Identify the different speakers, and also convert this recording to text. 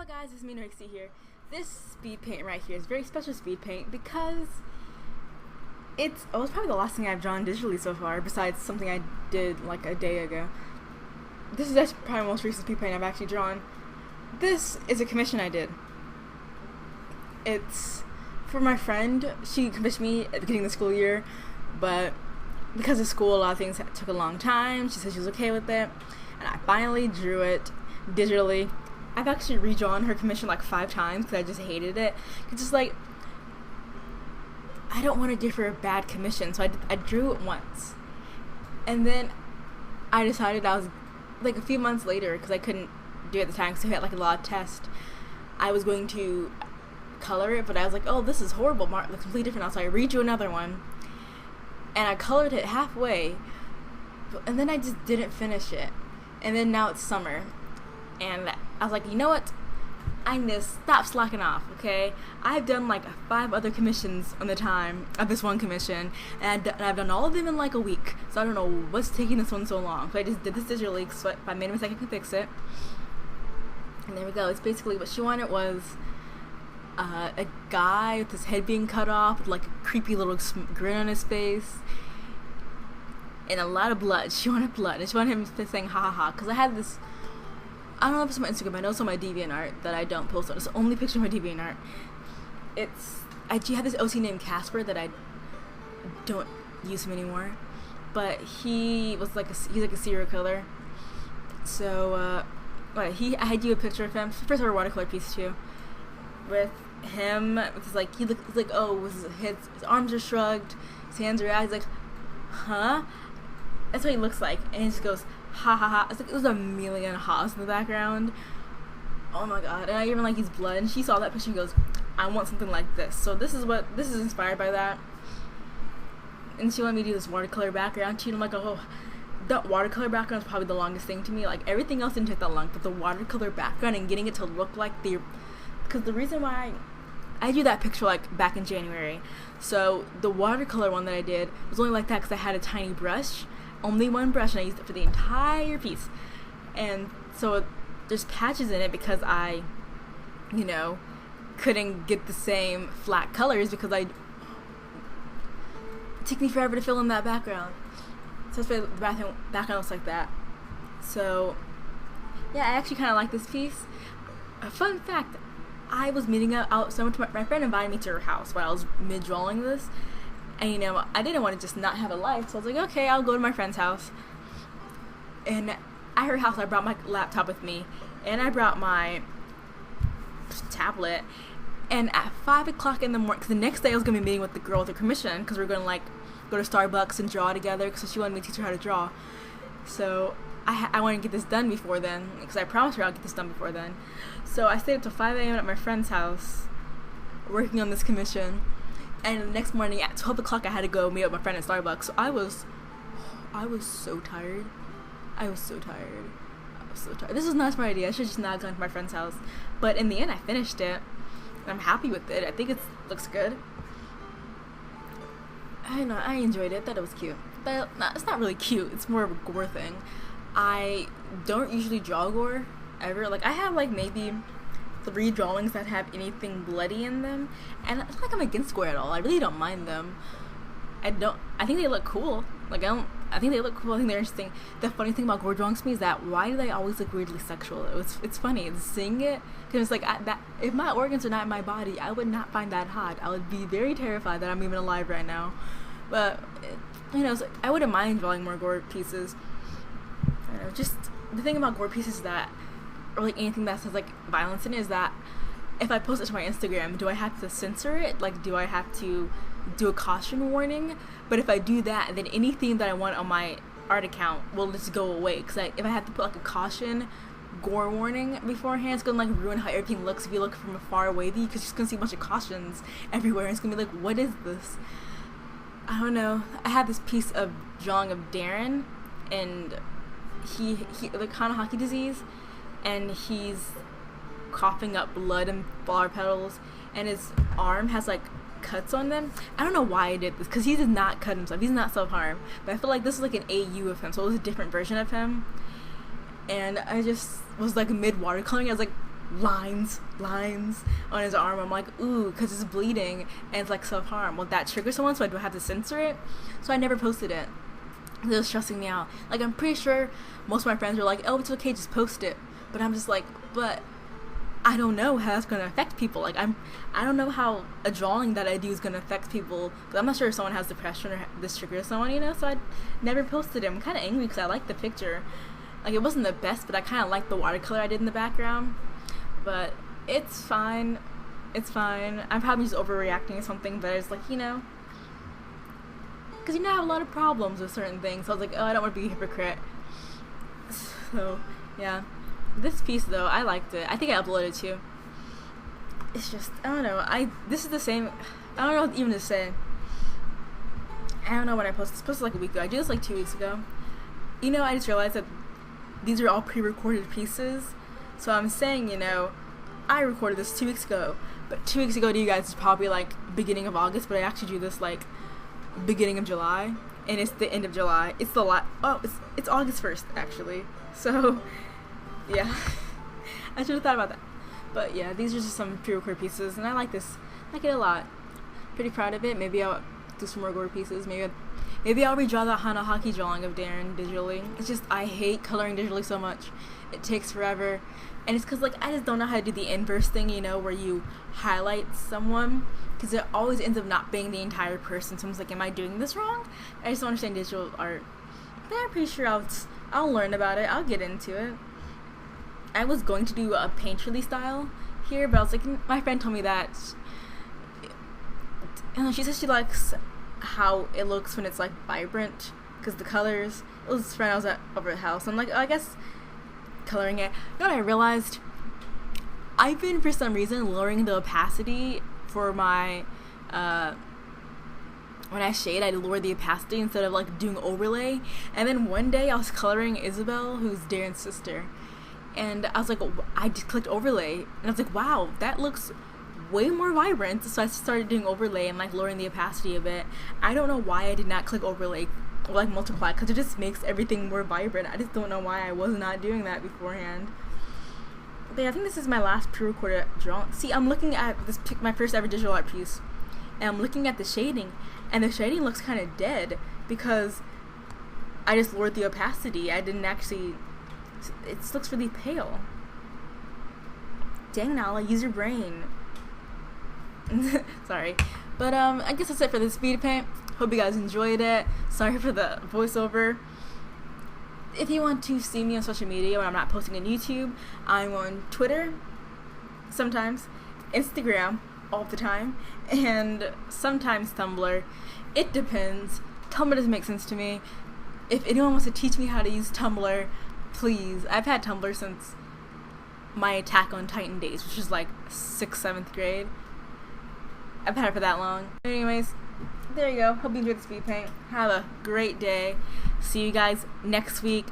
Speaker 1: Hello guys, it's me Nurixie here. This speed paint right here is very special speed paint because it's probably the last thing I've drawn digitally so far, besides something I did like a day ago. This is actually probably the most recent speed paint I've actually drawn. This is a commission I did. It's for my friend. She commissioned me at the beginning of the school year, but because of school, a lot of things took a long time. She said she was okay with it, and I finally drew it digitally. I've actually redrawn her commission like 5 times because I just hated it. It's just like, I don't want to give her a bad commission, so I drew it once. And then I decided I was, like a few months later, because I couldn't do it at the time because I had like a lot of tests, I was going to color it, but I was like, oh, this is horrible, it's completely different now, so I redrew another one. And I colored it halfway, and then I just didn't finish it. And then now it's summer. And I was like, you know what? I need to stop slacking off, okay? I've done like 5 other commissions on the time of this one commission, and I've done all of them in like a week. So I don't know what's taking this one so long. So I just did this digitally, so if I made a mistake, I can fix it. And there we go. It's basically what she wanted was a guy with his head being cut off, with like a creepy little grin on his face, and a lot of blood. She wanted blood, and she wanted him to saying ha ha ha, because I had this, I don't know if it's on my Instagram, I know it's on my DeviantArt that I don't post on. It's the only picture on my DeviantArt. I had this OC named Casper that I don't use him anymore, but he's like a serial killer. So I had you a picture of him, first ever watercolor piece too, with him with his like, he looks like, oh, his arms are shrugged, his hands are out, he's like, huh? That's what he looks like, and he just goes, ha ha ha. It's like, it was a million ha's in the background. Oh my god. And I even like his blood, and she saw that picture and goes, I want something like this. So this is inspired by that. And she wanted me to do this watercolor background too, and I'm like, oh, that watercolor background is probably the longest thing to me. Like, everything else didn't take that long, but the watercolor background and getting it to look like because the reason why I drew that picture like back in January, so the watercolor one that I did was only like that because I had a tiny brush, only one brush, and I used it for the entire piece. And so there's patches in it because I, couldn't get the same flat colors because it took me forever to fill in that background. So that's why the background looks like that. So yeah, I actually kind of like this piece. A fun fact, I was meeting out someone, my friend invited me to her house while I was mid-drawing this. And I didn't want to just not have a life, so I was like, okay, I'll go to my friend's house. And at her house, I brought my laptop with me, and I brought my tablet. And at 5 o'clock in the morning, because the next day I was going to be meeting with the girl with the commission, because we are going to like go to Starbucks and draw together, because she wanted me to teach her how to draw. So I wanted to get this done before then, because I promised her I'll get this done before then. So I stayed up till 5 a.m. at my friend's house, working on this commission. And the next morning at 12 o'clock I had to go meet up with my friend at Starbucks. So I was so tired. I was so tired. This was not a smart idea. I should just not gone to my friend's house. But in the end I finished it. And I'm happy with it. I think it looks good. I don't know, I enjoyed it. Thought it was cute. But it's not really cute. It's more of a gore thing. I don't usually draw gore ever. Like, I have like maybe 3 drawings that have anything bloody in them, and it's not like I'm against gore at all. I really don't mind them. I think they look cool. I think they look cool. I think they're interesting. The funny thing about gore drawings to me is that why do they always look weirdly sexual? It's funny seeing it, because it's like if my organs are not in my body, I would not find that hot. I would be very terrified that I'm even alive right now. But I wouldn't mind drawing more gore pieces. I don't know, just the thing about gore pieces is that, or like anything that has like violence in it, is that if I post it to my Instagram, do I have to censor it? Like, do I have to do a caution warning? But if I do that, then anything that I want on my art account will just go away. Because if I have to put like a caution gore warning beforehand, it's gonna like ruin how everything looks if you look from a far away view, because you're just gonna see a bunch of cautions everywhere, and it's gonna be like, what is this? I don't know. I had this piece of drawing of Darren, and he like Kanahaki disease, and he's coughing up blood and flower petals, and his arm has like cuts on them. I don't know why I did this, because he did not cut himself. He's not self-harm, but I feel like this is like an AU of him, so it was a different version of him. And I just was like mid watercoloring. I was like, lines on his arm. I'm like, ooh, because it's bleeding and it's like self-harm. Well, that triggers someone, so I do have to censor it. So I never posted it. It was stressing me out. Like, I'm pretty sure most of my friends were like, oh, it's okay, just post it. But I'm just like, but I don't know how that's gonna affect people. Like, I don't know how a drawing that I do is gonna affect people. But I'm not sure if someone has depression or this triggers someone, you know. So I never posted it. I'm kind of angry because I liked the picture. Like, it wasn't the best, but I kind of liked the watercolor I did in the background. But it's fine. It's fine. I'm probably just overreacting or something. But it's like, you know, because, you know, I have a lot of problems with certain things. So I was like, oh, I don't want to be a hypocrite. So yeah. This piece, though, I liked it. I think I uploaded it too. It's just, I don't know. This is the same. I don't know what even to say. I don't know when I posted. It's posted like a week ago. I did this like 2 weeks ago. You know, I just realized that these are all pre-recorded pieces. So I'm saying, you know, I recorded this 2 weeks ago. But 2 weeks ago to you guys is probably like beginning of August. But I actually do this like beginning of July. And it's the end of July. It's it's August 1st, actually. So yeah, I should have thought about that. But yeah, these are just some pre-recorded pieces, and I like this. I like it a lot. Pretty proud of it. Maybe I'll do some more gore pieces. Maybe I'll redraw that Hana Hockey drawing of Darren digitally. It's just, I hate coloring digitally so much. It takes forever. And it's because, like, I just don't know how to do the inverse thing, you know, where you highlight someone. Because it always ends up not being the entire person. Someone's like, am I doing this wrong? I just don't understand digital art. But I'm pretty sure I'll learn about it. I'll get into it. I was going to do a painterly style here, but I was like, my friend told me that, and she says she likes how it looks when it's like vibrant, because the colors. It was a friend I was at over at the house. I'm like, oh, I guess coloring it. You know what I realized? I've been, for some reason, lowering the opacity for my, when I shade, I lower the opacity instead of like doing overlay. And then one day I was coloring Isabel, who's Darren's sister. And I was like, I just clicked overlay, and I was like, wow, that looks way more vibrant. So I started doing overlay and like lowering the opacity a bit. I don't know why I did not click overlay or like multiply, because it just makes everything more vibrant. I just don't know why I was not doing that beforehand. But yeah, I think this is my last pre-recorded drawing. See, I'm looking at my first ever digital art piece, and I'm looking at the shading, and the shading looks kind of dead because I just lowered the opacity. I didn't actually. It looks really pale. Dang, Nala, use your brain. Sorry. But I guess that's it for this speed paint. Hope you guys enjoyed it. Sorry for the voiceover. If you want to see me on social media when I'm not posting on YouTube, I'm on Twitter sometimes, Instagram all the time, and sometimes Tumblr. It depends. Tumblr doesn't make sense to me. If anyone wants to teach me how to use Tumblr, please. I've had Tumblr since my Attack on Titan days, which is like 6th, 7th grade. I've had it for that long. Anyways, there you go. Hope you enjoyed the speed paint. Have a great day. See you guys next week.